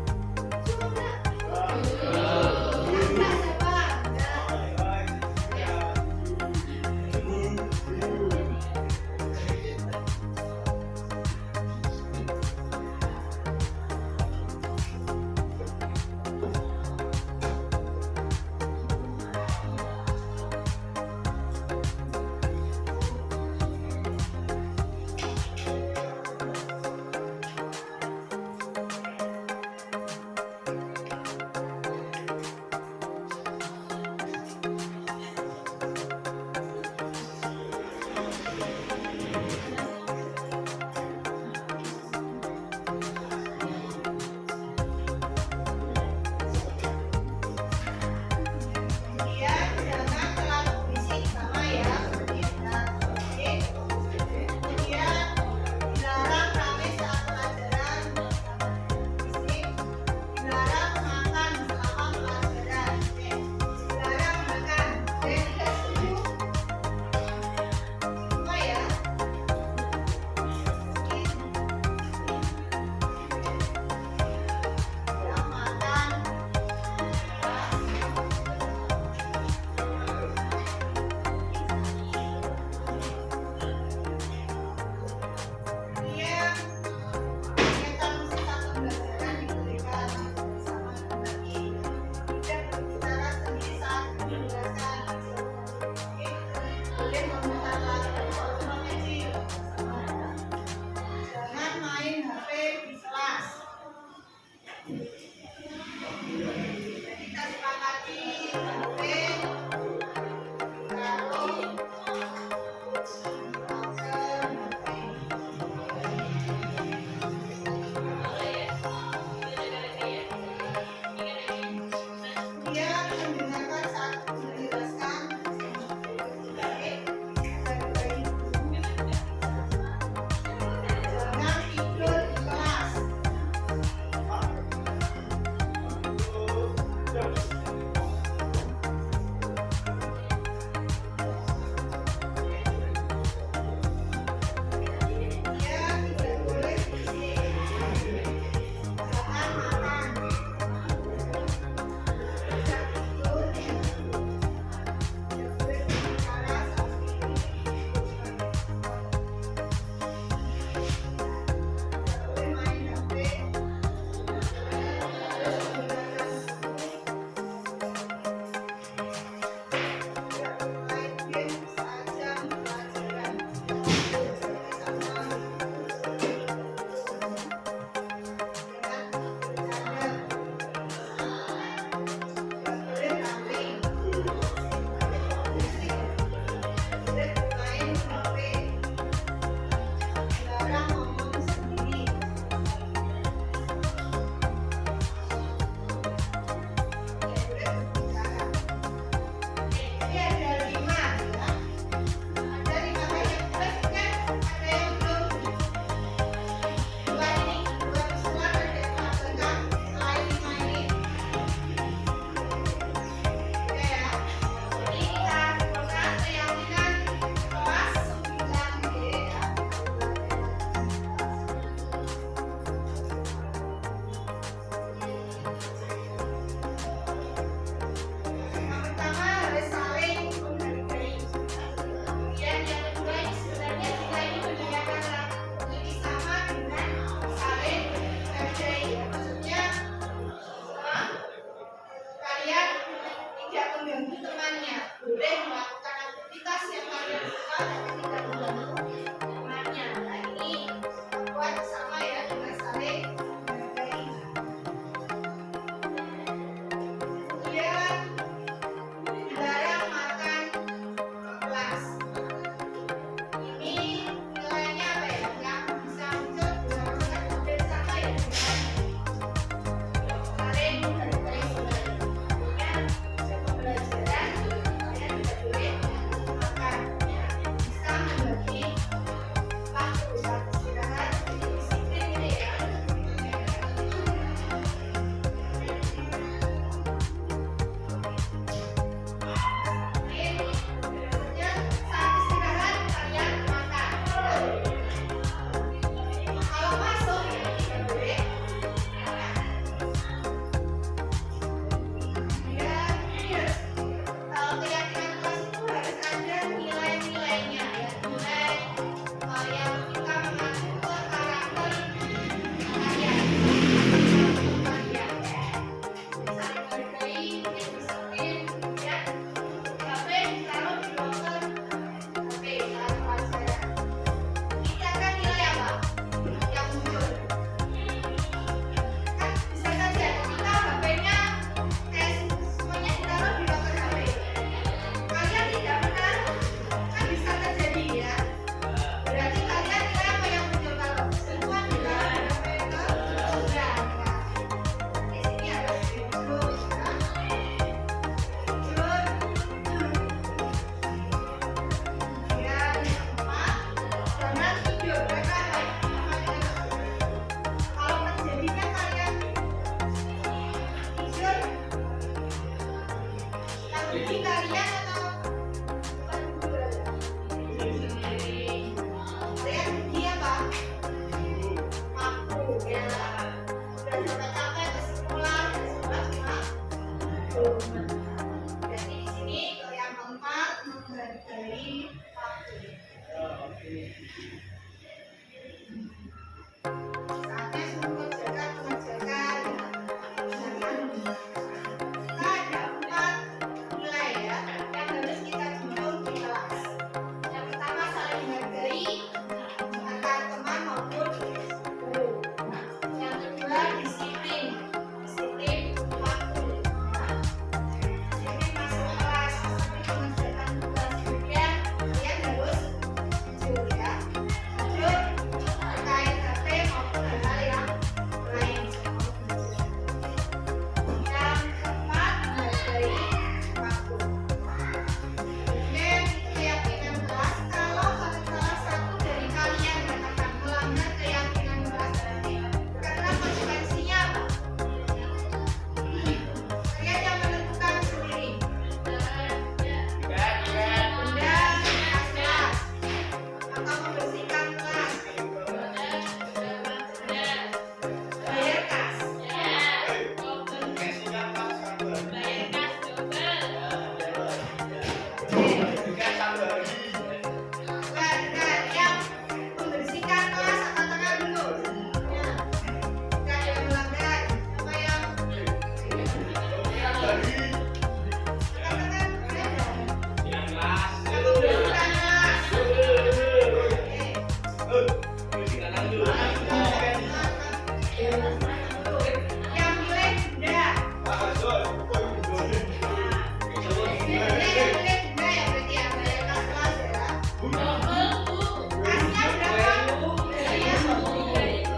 Jadi kalian atau saya rugi apa? Aku ya. Udah capek-capek ke sekolah, jadi di sini yang keempat menghargai waktu. Saatnya semua mengerjakan. Ada 4 nilai ya yang harus kita jumpai di kelas. Yang pertama saling menghargai antara teman maupun guru. Yang kedua disiplin waktu. Jadi masuk kelas seperti mengerjakan tugas harian, kalian harus jujur ya. Jujur terkait HP maupun hal-hal yang lain. Yang keempat menghargai waktu. Kemudian keyakinan kelas, kalau salah satu dari kalian katakan melanggar keyakinan kelas tadi, karena konsekuensinya apa? Kalian yang menentukan sendiri. Undang kelas atau membersihkan kelas, bayar kas. Bukan yang membersihkan kelas angkat tangan dulu. Bukan yang melanggar. Apa yang katakan yang boleh denda. Yang boleh denda ya berarti ya, bayar kas kelas ya. Kasnya berapa? Saya 10.000.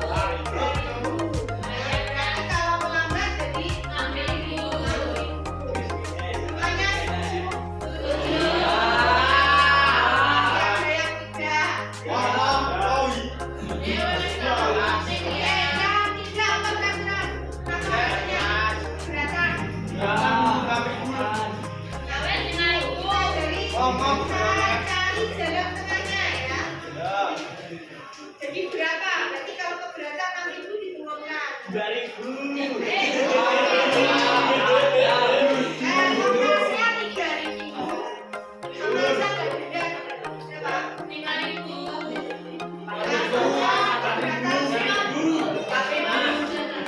Berarti kalau melanggar jadi 6.000. Semuanya 7. Yang tidak. Cari jalan tengahnya ya. Jadi berapa? Berarti kalau keberatan 6.000 diturunkan. 2.000. Kompensasinya 3.000. Kompensasi nggak beda. Berapa? 5.000.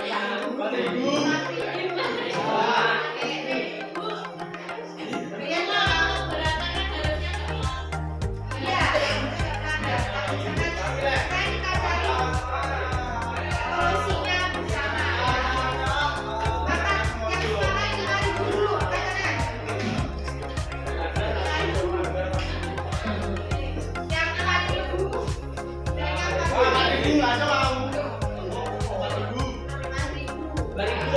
Yang 4.000